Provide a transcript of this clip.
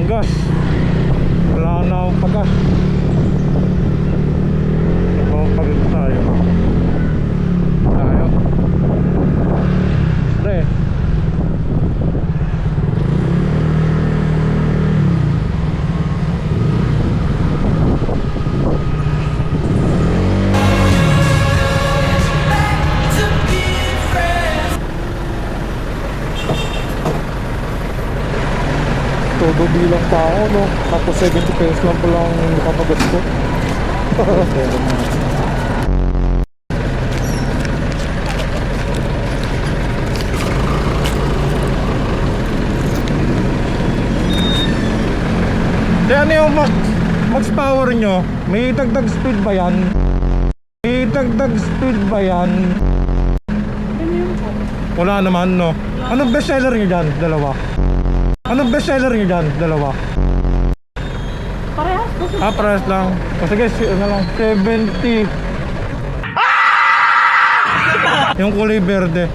gas. Wala na akong pagas. Pagod tayo. Pre. Todo bilang tao, no? Tapos 70 pesos lang pala ang nakapagas ko. Kaya ano yung max power nyo? May dagdag speed ba yan? May dagdag speed ba yan? Wala naman, no? Anong best seller nyo dyan? Dalawa. Anong best seller nyo dyan? Dalawa. Parehas po. Parehas lang. O sige, ano lang, 70. Yung kulay berde.